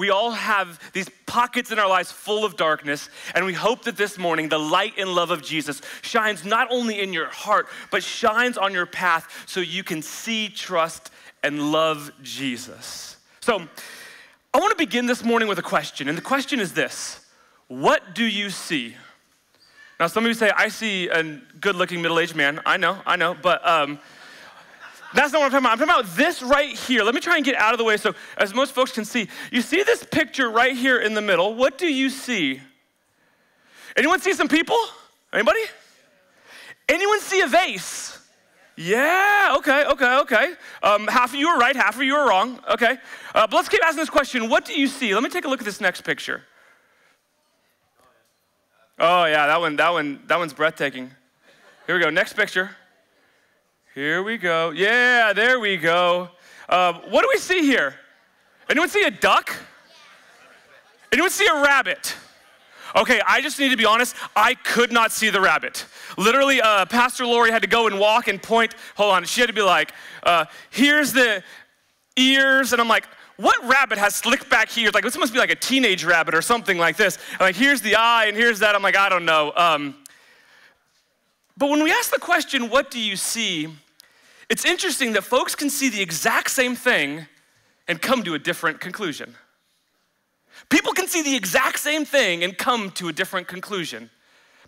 We all have these pockets in our lives full of darkness, and we hope that this morning the light and love of Jesus shines not only in your heart, but shines on your path so you can see, trust, and love Jesus. So I want to begin this morning with a question, and the question is this: what do you see? Now, some of you say, I see a good-looking middle-aged man. I know, but that's not what I'm talking about. I'm talking about this right here. Let me try and get out of the way so as most folks can see. You see this picture right here in the middle. What do you see? Anyone see some people? Anybody? Anyone see a vase? Yeah, okay. Half of you are right, half of you are wrong. Okay, but let's keep asking this question. What do you see? Let me take a look at this next picture. Oh yeah, that one's breathtaking. Here we go, next picture. Here we go. Yeah, there we go. What do we see here? Anyone see a duck? Anyone see a rabbit? Okay, I just need to be honest, I could not see the rabbit. Literally, Pastor Lori had to go and walk and point. Hold on, she had to be like, here's the ears, and I'm like, what rabbit has slicked back here? Like, this must be like a teenage rabbit or something like this. And like, here's the eye, and here's that. I'm like, I don't know. But when we ask the question, what do you see? It's interesting that folks can see the exact same thing and come to a different conclusion. People can see the exact same thing and come to a different conclusion.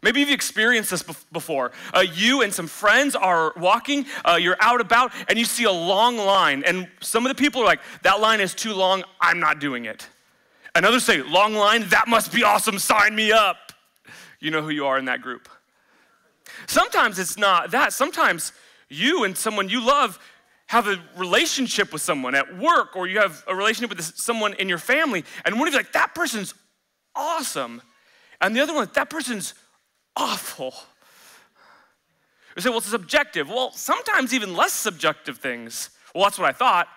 Maybe you've experienced this before. You and some friends are walking, you're out about, and you see a long line. And some of the people are like, that line is too long, I'm not doing it. And others say, long line, that must be awesome, sign me up. You know who you are in that group. Sometimes it's not that. Sometimes you and someone you love have a relationship with someone at work, or you have a relationship with someone in your family, and one of you like, that person's awesome. And the other one, that person's awful. You say, well, it's subjective. Well, sometimes even less subjective things. Well, that's what I thought.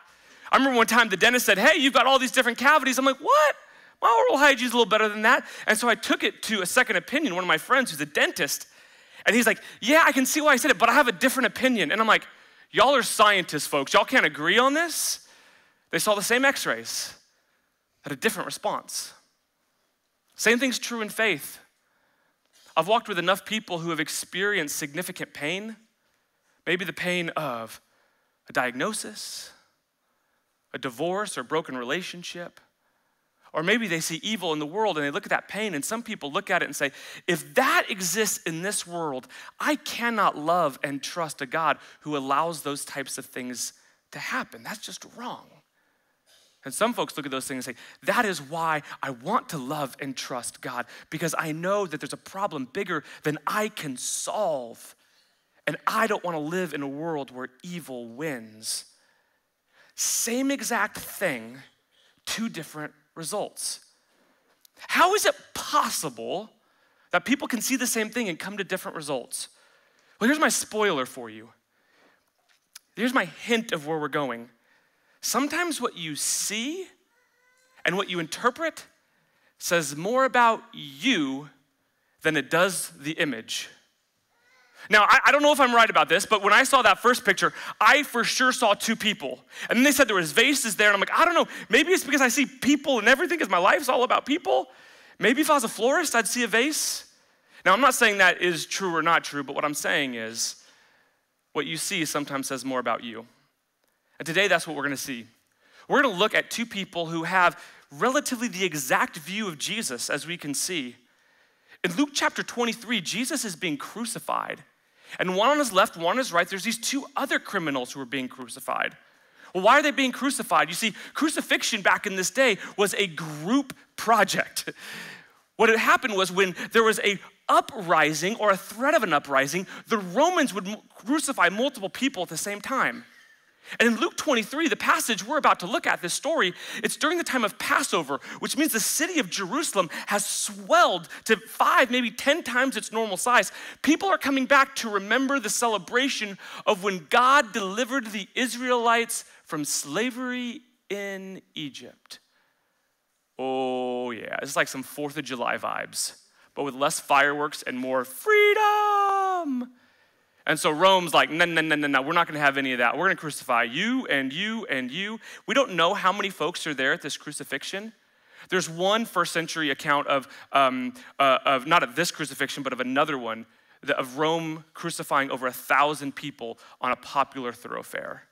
I remember one time the dentist said, hey, you've got all these different cavities. I'm like, what? My oral hygiene's a little better than that. And so I took it to a second opinion, one of my friends who's a dentist. And he's like, yeah, I can see why I said it, but I have a different opinion. And I'm like, y'all are scientists, folks. Y'all can't agree on this? They saw the same x-rays, had a different response. Same thing's true in faith. I've walked with enough people who have experienced significant pain, maybe the pain of a diagnosis, a divorce or broken relationship, or maybe they see evil in the world and they look at that pain, and some people look at it and say, if that exists in this world, I cannot love and trust a God who allows those types of things to happen. That's just wrong. And some folks look at those things and say, that is why I want to love and trust God, because I know that there's a problem bigger than I can solve, and I don't want to live in a world where evil wins. Same exact thing, two different results. How is it possible that people can see the same thing and come to different results? Well, here's my spoiler for you. Here's my hint of where we're going. Sometimes what you see and what you interpret says more about you than it does the image. Now, I don't know if I'm right about this, but when I saw that first picture, I for sure saw two people. And then they said there was vases there, and I'm like, I don't know, maybe it's because I see people and everything, because my life's all about people. Maybe if I was a florist, I'd see a vase. Now, I'm not saying that is true or not true, but what I'm saying is what you see sometimes says more about you. And today, that's what we're gonna see. We're gonna look at two people who have relatively the exact view of Jesus as we can see. In Luke chapter 23, Jesus is being crucified. And one on his left, one on his right, there's these two other criminals who are being crucified. Well, why are they being crucified? You see, crucifixion back in this day was a group project. What had happened was when there was a uprising or a threat of an uprising, the Romans would crucify multiple people at the same time. And in Luke 23, the passage we're about to look at, this story, it's during the time of Passover, which means the city of Jerusalem has swelled to 5, maybe 10 times its normal size. People are coming back to remember the celebration of when God delivered the Israelites from slavery in Egypt. Oh yeah, it's like some 4th of July vibes, but with less fireworks and more freedom. And so Rome's like, no, we're not gonna have any of that. We're gonna crucify you and you and you. We don't know how many folks are there at this crucifixion, There's one first century account of not of this crucifixion, but of another one, of Rome crucifying over 1,000 people on a popular thoroughfare.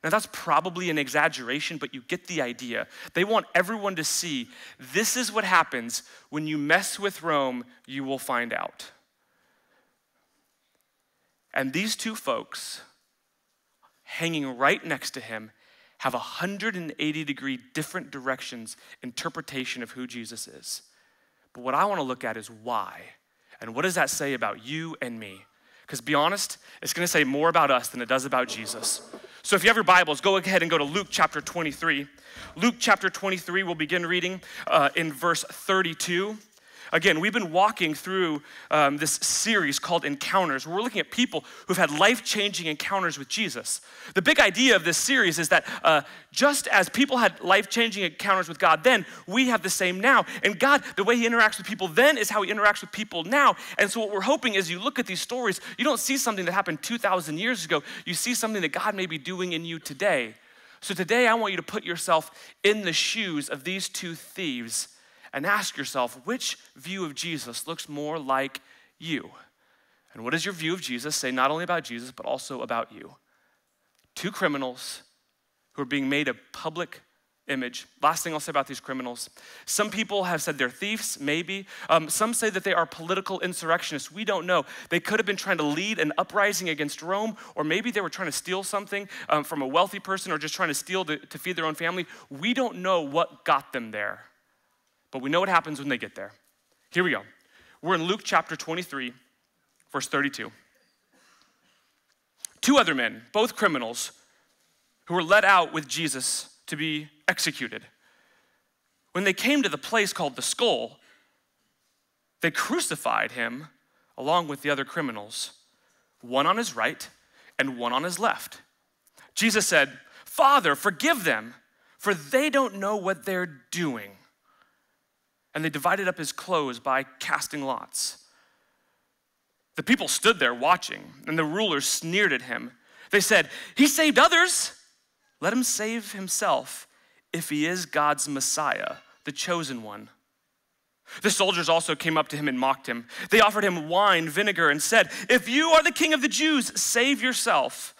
Now that's probably an exaggeration, but you get the idea. They want everyone to see, this is what happens when you mess with Rome, you will find out. And these two folks, hanging right next to him, have 180-degree different directions interpretation of who Jesus is. But what I want to look at is why. And what does that say about you and me? Because be honest, it's going to say more about us than it does about Jesus. So if you have your Bibles, go ahead and go to Luke chapter 23. Luke chapter 23, we'll begin reading in verse 32. Again, we've been walking through this series called Encounters, where we're looking at people who've had life-changing encounters with Jesus. The big idea of this series is that just as people had life-changing encounters with God then, we have the same now. And God, the way he interacts with people then is how he interacts with people now. And so what we're hoping is you look at these stories, you don't see something that happened 2,000 years ago. You see something that God may be doing in you today. So today I want you to put yourself in the shoes of these two thieves and ask yourself, which view of Jesus looks more like you? And what does your view of Jesus say not only about Jesus, but also about you? Two criminals who are being made a public image. Last thing I'll say about these criminals. Some people have said they're thieves, maybe. Some say that they are political insurrectionists. We don't know. They could have been trying to lead an uprising against Rome, or maybe they were trying to steal something from a wealthy person, or just trying to steal to feed their own family. We don't know what got them there. But we know what happens when they get there. Here we go. We're in Luke chapter 23, verse 32. Two other men, both criminals, who were led out with Jesus to be executed. When they came to the place called the Skull, they crucified him along with the other criminals, one on his right and one on his left. Jesus said, "Father, forgive them, for they don't know what they're doing." And they divided up his clothes by casting lots. The people stood there watching, and the rulers sneered at him. They said, "He saved others. Let him save himself if he is God's Messiah, the chosen one." The soldiers also came up to him and mocked him. They offered him wine, vinegar, and said, "If you are the king of the Jews, save yourself."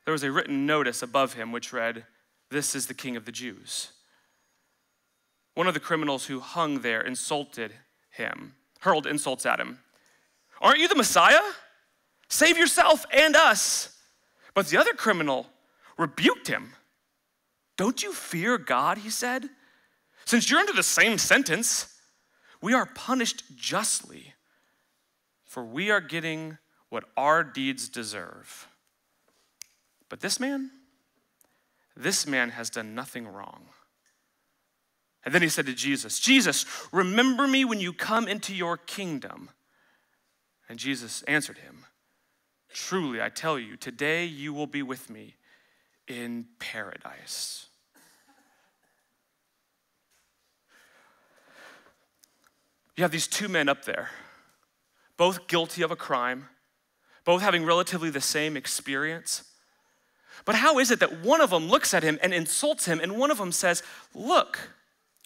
There was a written notice above him which read, "This is the King of the Jews." One of the criminals who hung there insulted him, hurled insults at him. "Aren't you the Messiah? Save yourself and us." But the other criminal rebuked him. "Don't you fear God," he said. "Since you're under the same sentence, we are punished justly, for we are getting what our deeds deserve. But this man has done nothing wrong." And then he said to Jesus, "Jesus, remember me when you come into your kingdom." And Jesus answered him, "Truly, I tell you, today you will be with me in paradise." You have these two men up there, both guilty of a crime, both having relatively the same experience. But how is it that one of them looks at him and insults him, and one of them says, "Look."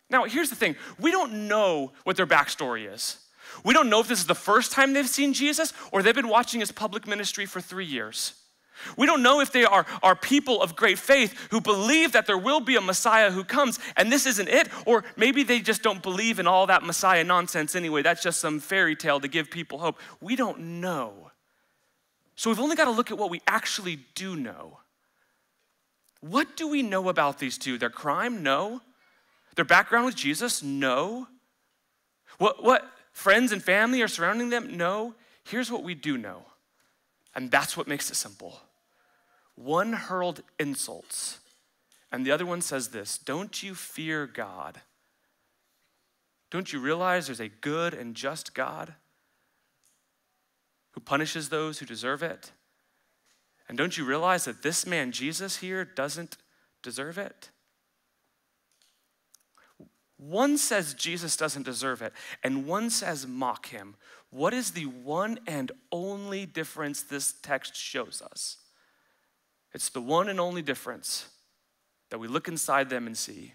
Now, here's the thing. We don't know what their backstory is. We don't know if this is the first time they've seen Jesus or they've been watching his public ministry for 3 years. We don't know if they are people of great faith who believe that there will be a Messiah who comes and this isn't it, or maybe they just don't believe in all that Messiah nonsense anyway. That's just some fairy tale to give people hope. We don't know. So we've only got to look at what we actually do know. What do we know about these two? Their crime? No. Their background with Jesus? No. What friends and family are surrounding them? No. Here's what we do know, and that's what makes it simple. One hurled insults, and the other one says this, "Don't you fear God? Don't you realize there's a good and just God who punishes those who deserve it? And don't you realize that this man, Jesus here, doesn't deserve it?" One says Jesus doesn't deserve it, and one says mock him. What is the one and only difference this text shows us? It's the one and only difference that we look inside them and see.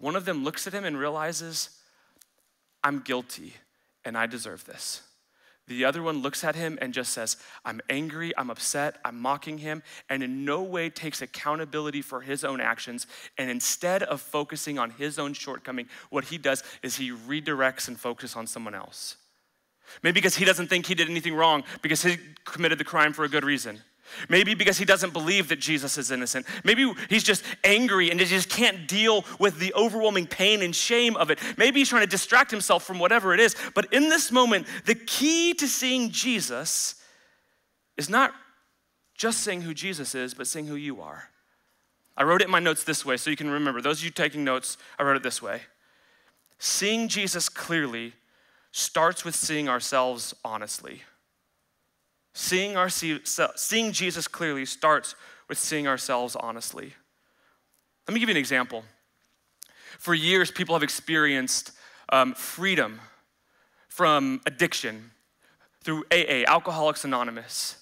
One of them looks at him and realizes, I'm guilty and I deserve this. The other one looks at him and just says, I'm angry, I'm upset, I'm mocking him, and in no way takes accountability for his own actions. And instead of focusing on his own shortcoming, what he does is he redirects and focuses on someone else. Maybe because he doesn't think he did anything wrong, because he committed the crime for a good reason. Maybe because he doesn't believe that Jesus is innocent. Maybe he's just angry and he just can't deal with the overwhelming pain and shame of it. Maybe he's trying to distract himself from whatever it is. But in this moment, the key to seeing Jesus is not just seeing who Jesus is, but seeing who you are. I wrote it in my notes this way so you can remember. Those of you taking notes, I wrote it this way. Seeing Jesus clearly starts with seeing ourselves honestly. Seeing Jesus clearly starts with seeing ourselves honestly. Let me give you an example. For years, people have experienced freedom from addiction through AA, Alcoholics Anonymous.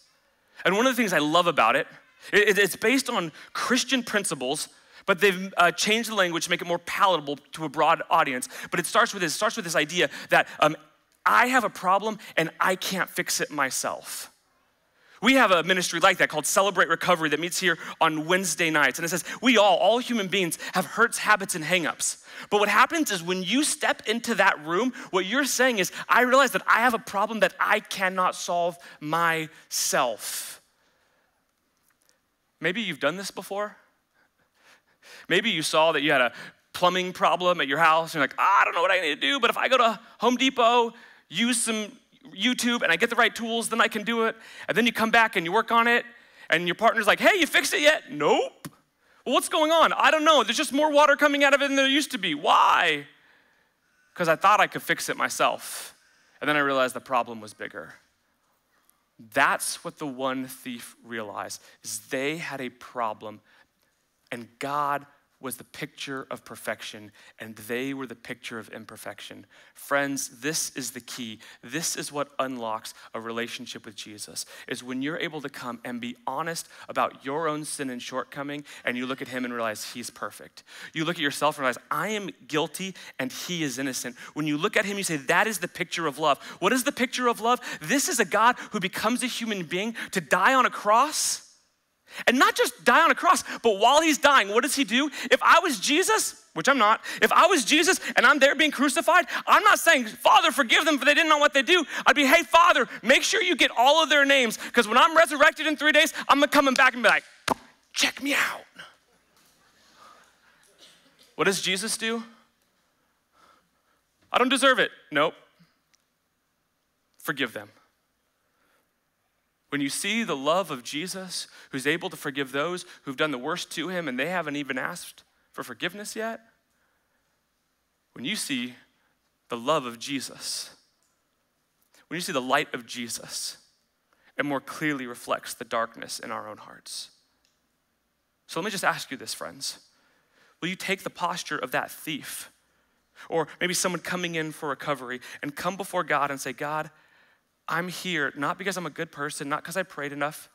And one of the things I love about it, it's based on Christian principles, but they've changed the language to make it more palatable to a broad audience. But it starts with this idea that I have a problem and I can't fix it myself. We have a ministry like that called Celebrate Recovery that meets here on Wednesday nights. And it says, we all human beings have hurts, habits, and hangups. But what happens is when you step into that room, what you're saying is, I realize that I have a problem that I cannot solve myself. Maybe you've done this before. Maybe you saw that you had a plumbing problem at your house. And you're like, I don't know what I need to do, but if I go to Home Depot, use some YouTube and I get the right tools, then I can do it. And then you come back and you work on it and your partner's like, hey, you fixed it yet? Nope. Well, what's going on? I don't know. There's just more water coming out of it than there used to be. Why? Because I thought I could fix it myself. And then I realized the problem was bigger. That's what the one thief realized, is they had a problem and God was the picture of perfection, and they were the picture of imperfection. Friends, this is the key. This is what unlocks a relationship with Jesus, is when you're able to come and be honest about your own sin and shortcoming, and you look at him and realize he's perfect. You look at yourself and realize, I am guilty and he is innocent. When you look at him, you say, that is the picture of love. What is the picture of love? This is a God who becomes a human being to die on a cross. And not just die on a cross, but while he's dying, what does he do? If I was Jesus, which I'm not, if I was Jesus and I'm there being crucified, I'm not saying, Father, forgive them for they didn't know what they do. I'd be, hey, Father, make sure you get all of their names, because when I'm resurrected in 3 days, I'm gonna come back and be like, check me out. What does Jesus do? I don't deserve it. Nope. Forgive them. When you see the love of Jesus, who's able to forgive those who've done the worst to him and they haven't even asked for forgiveness yet, when you see the love of Jesus, when you see the light of Jesus, it more clearly reflects the darkness in our own hearts. So let me just ask you this, friends. Will you take the posture of that thief, or maybe someone coming in for recovery, and come before God and say, God, I'm here not because I'm a good person, not because I prayed enough.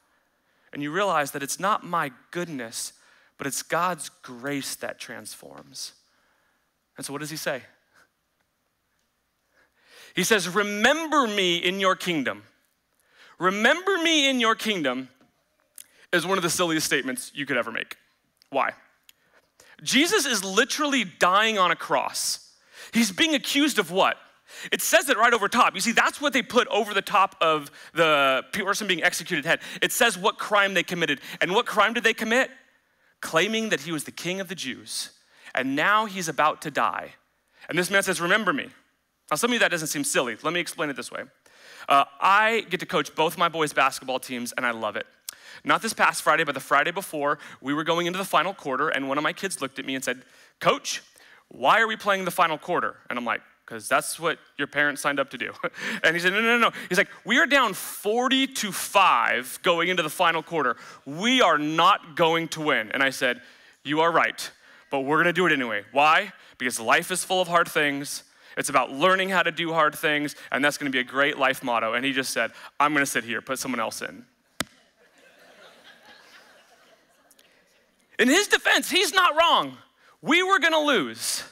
And you realize that it's not my goodness, but it's God's grace that transforms. And so what does he say? He says, remember me in your kingdom. Remember me in your kingdom is one of the silliest statements you could ever make. Why? Jesus is literally dying on a cross. He's being accused of what? It says it right over top. You see, that's what they put over the top of the person being executed head. It says what crime they committed. And what crime did they commit? Claiming that he was the king of the Jews. And now he's about to die. And this man says, remember me. Now, some of you, that doesn't seem silly. Let me explain it this way. I get to coach both my boys' basketball teams, and I love it. Not this past Friday, but the Friday before, we were going into the final quarter, and one of my kids looked at me and said, Coach, why are we playing the final quarter? And I'm like, because that's what your parents signed up to do. And he said, no. He's like, we are down 40-5 going into the final quarter. We are not going to win. And I said, you are right, but we're gonna do it anyway. Why? Because life is full of hard things. It's about learning how to do hard things, and that's gonna be a great life motto. And he just said, I'm gonna sit here, put someone else in. In his defense, he's not wrong. We were gonna lose.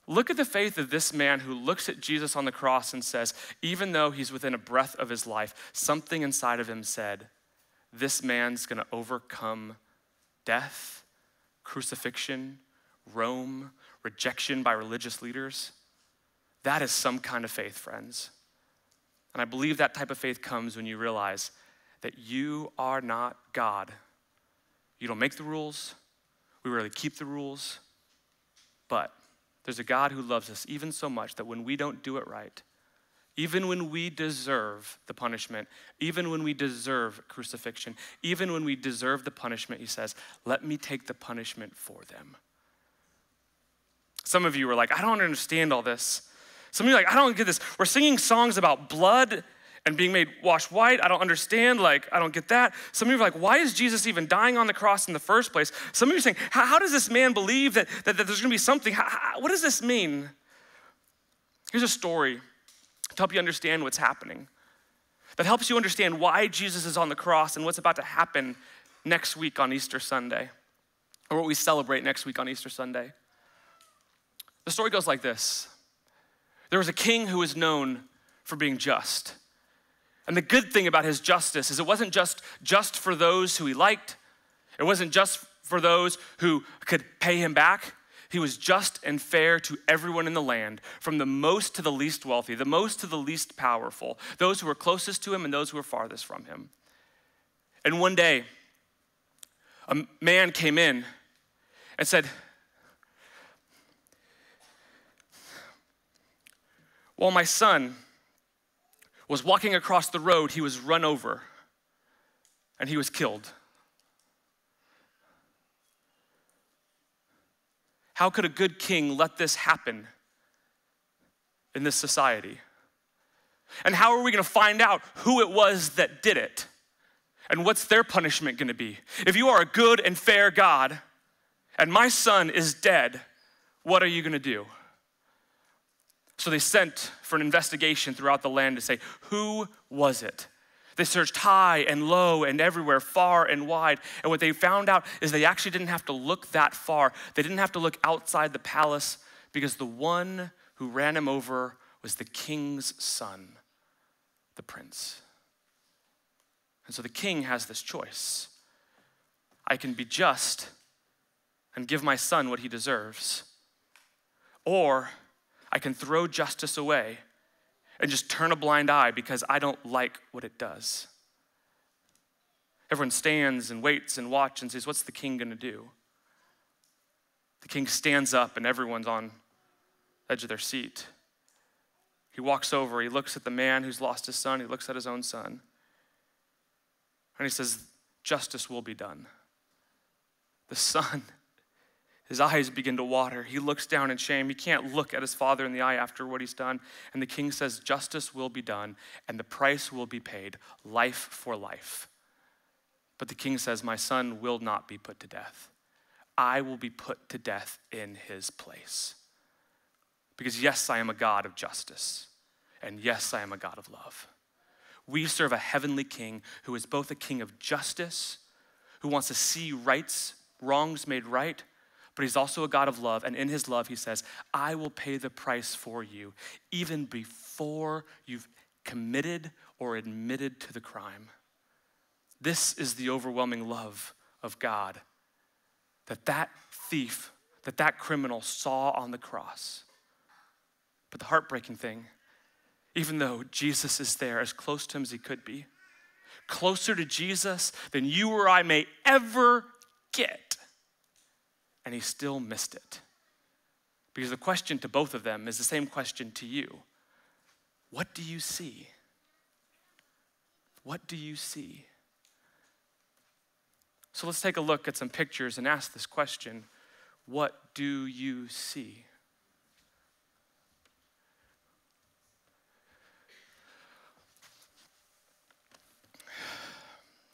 Look at the faith of this man who looks at Jesus on the cross and says, even though he's within a breath of his life, something inside of him said, this man's gonna overcome death, crucifixion, Rome, rejection by religious leaders. That is some kind of faith, friends. And I believe that type of faith comes when you realize that you are not God. You don't make the rules. We rarely keep the rules. But there's a God who loves us even so much that when we don't do it right, even when we deserve the punishment, even when we deserve crucifixion, even when we deserve the punishment, he says, let me take the punishment for them. Some of you are like, I don't understand all this. Some of you are like, I don't get this. We're singing songs about blood and being made washed white. I don't understand, I don't get that. Some of you are like, why is Jesus even dying on the cross in the first place? Some of you are saying, how does this man believe that there's gonna be something? What does this mean? Here's a story to help you understand what's happening, that helps you understand why Jesus is on the cross and what's about to happen next week on Easter Sunday, or what we celebrate next week on Easter Sunday. The story goes like this. There was a king who was known for being just. And the good thing about his justice is it wasn't just for those who he liked. It wasn't just for those who could pay him back. He was just and fair to everyone in the land, from the most to the least wealthy, the most to the least powerful, those who were closest to him and those who were farthest from him. And one day, a man came in and said, while my son was walking across the road, he was run over and he was killed. How could a good king let this happen in this society? And how are we gonna find out who it was that did it? And what's their punishment gonna be? If you are a good and fair God and my son is dead, what are you gonna do? So they sent for an investigation throughout the land to say, who was it? They searched high and low and everywhere, far and wide. And what they found out is they actually didn't have to look that far. They didn't have to look outside the palace because the one who ran him over was the king's son, the prince. And so the king has this choice. I can be just and give my son what he deserves, or I can throw justice away and just turn a blind eye because I don't like what it does. Everyone stands and waits and watches and says, what's the king gonna do? The king stands up and everyone's on the edge of their seat. He walks over, he looks at the man who's lost his son, he looks at his own son, and he says, justice will be done. The son, his eyes begin to water. He looks down in shame. He can't look at his father in the eye after what he's done. And the king says, justice will be done and the price will be paid, life for life. But the king says, my son will not be put to death. I will be put to death in his place. Because yes, I am a God of justice. And yes, I am a God of love. We serve a heavenly king who is both a king of justice, who wants to see wrongs made right, but he's also a God of love, and in his love, he says, I will pay the price for you, even before you've committed or admitted to the crime. This is the overwhelming love of God that thief, that criminal saw on the cross. But the heartbreaking thing, even though Jesus is there as close to him as he could be, closer to Jesus than you or I may ever get, and he still missed it. Because the question to both of them is the same question to you. What do you see? What do you see? So let's take a look at some pictures and ask this question. What do you see?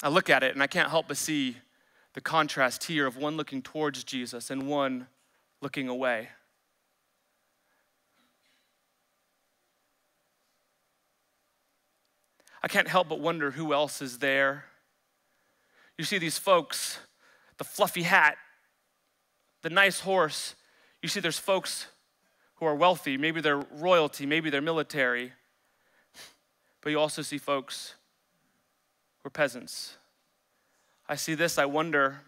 I look at it and I can't help but see the contrast here of one looking towards Jesus and one looking away. I can't help but wonder who else is there. You see these folks, the fluffy hat, the nice horse. You see there's folks who are wealthy. Maybe they're royalty, maybe they're military. But you also see folks who are peasants. I see this, I wonder,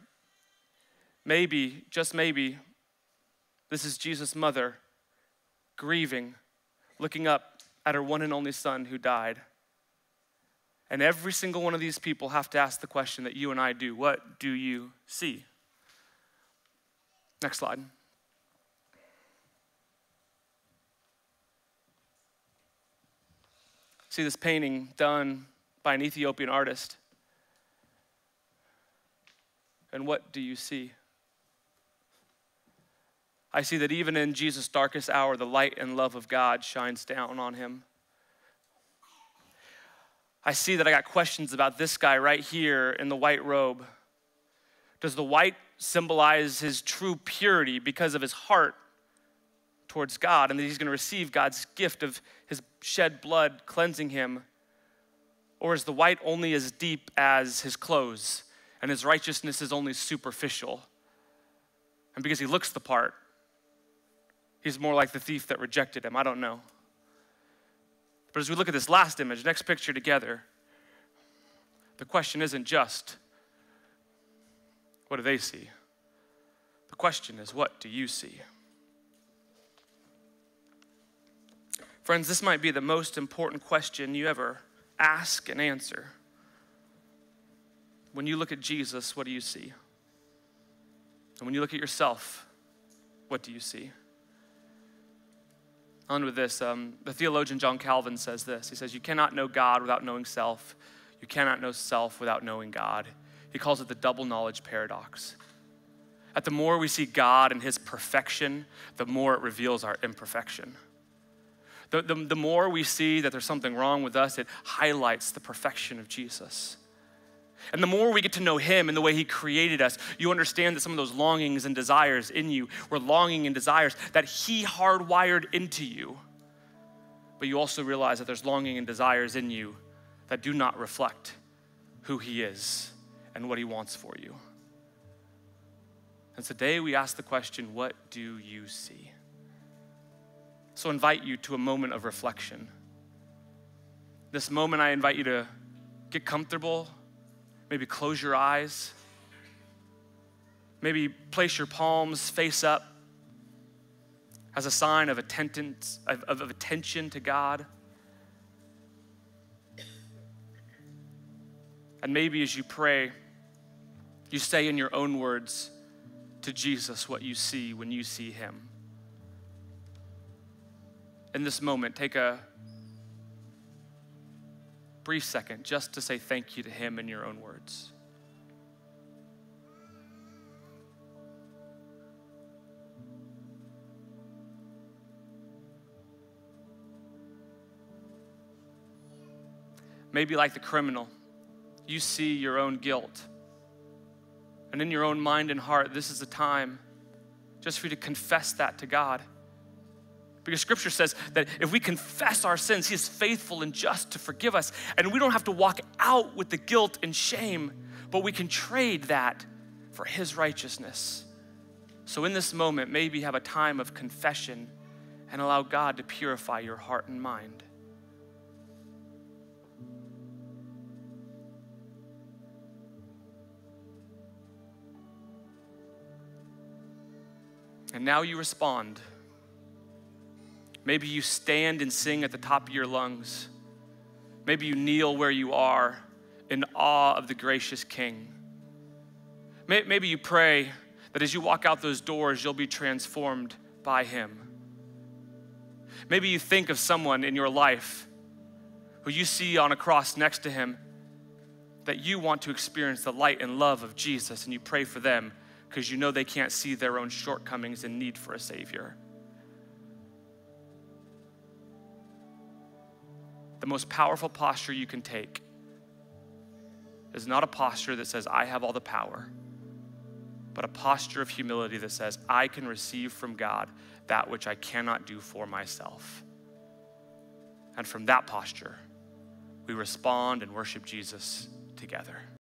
maybe, just maybe, this is Jesus' mother grieving, looking up at her one and only son who died. And every single one of these people have to ask the question that you and I do. What do you see? Next slide. See this painting done by an Ethiopian artist. And what do you see? I see that even in Jesus' darkest hour, the light and love of God shines down on him. I see that I got questions about this guy right here in the white robe. Does the white symbolize his true purity because of his heart towards God, and that he's going to receive God's gift of his shed blood cleansing him? Or is the white only as deep as his clothes, and his righteousness is only superficial? And because he looks the part, he's more like the thief that rejected him. I don't know. But as we look at this last image, next picture together, the question isn't just, what do they see? The question is, what do you see? Friends, this might be the most important question you ever ask and answer. When you look at Jesus, what do you see? And when you look at yourself, what do you see? On with this, the theologian John Calvin says this. He says, you cannot know God without knowing self. You cannot know self without knowing God. He calls it the double knowledge paradox. That the more we see God and his perfection, the more it reveals our imperfection. The more we see that there's something wrong with us, it highlights the perfection of Jesus. And the more we get to know him and the way he created us, you understand that some of those longings and desires in you were longing and desires that he hardwired into you. But you also realize that there's longing and desires in you that do not reflect who he is and what he wants for you. And today we ask the question, what do you see? So I invite you to a moment of reflection. This moment I invite you to get comfortable, maybe close your eyes, maybe place your palms face up as a sign of attention to God. And maybe as you pray, you say in your own words to Jesus what you see when you see him. In this moment, take a brief second just to say thank you to him in your own words. Maybe like the criminal, you see your own guilt. And in your own mind and heart, this is a time just for you to confess that to God. Because scripture says that if we confess our sins, he is faithful and just to forgive us. And we don't have to walk out with the guilt and shame, but we can trade that for his righteousness. So in this moment, maybe have a time of confession and allow God to purify your heart and mind. And now you respond. Maybe you stand and sing at the top of your lungs. Maybe you kneel where you are in awe of the gracious King. Maybe you pray that as you walk out those doors, you'll be transformed by him. Maybe you think of someone in your life who you see on a cross next to him that you want to experience the light and love of Jesus, and you pray for them because you know they can't see their own shortcomings and need for a Savior. The most powerful posture you can take is not a posture that says, I have all the power, but a posture of humility that says, I can receive from God that which I cannot do for myself. And from that posture, we respond and worship Jesus together.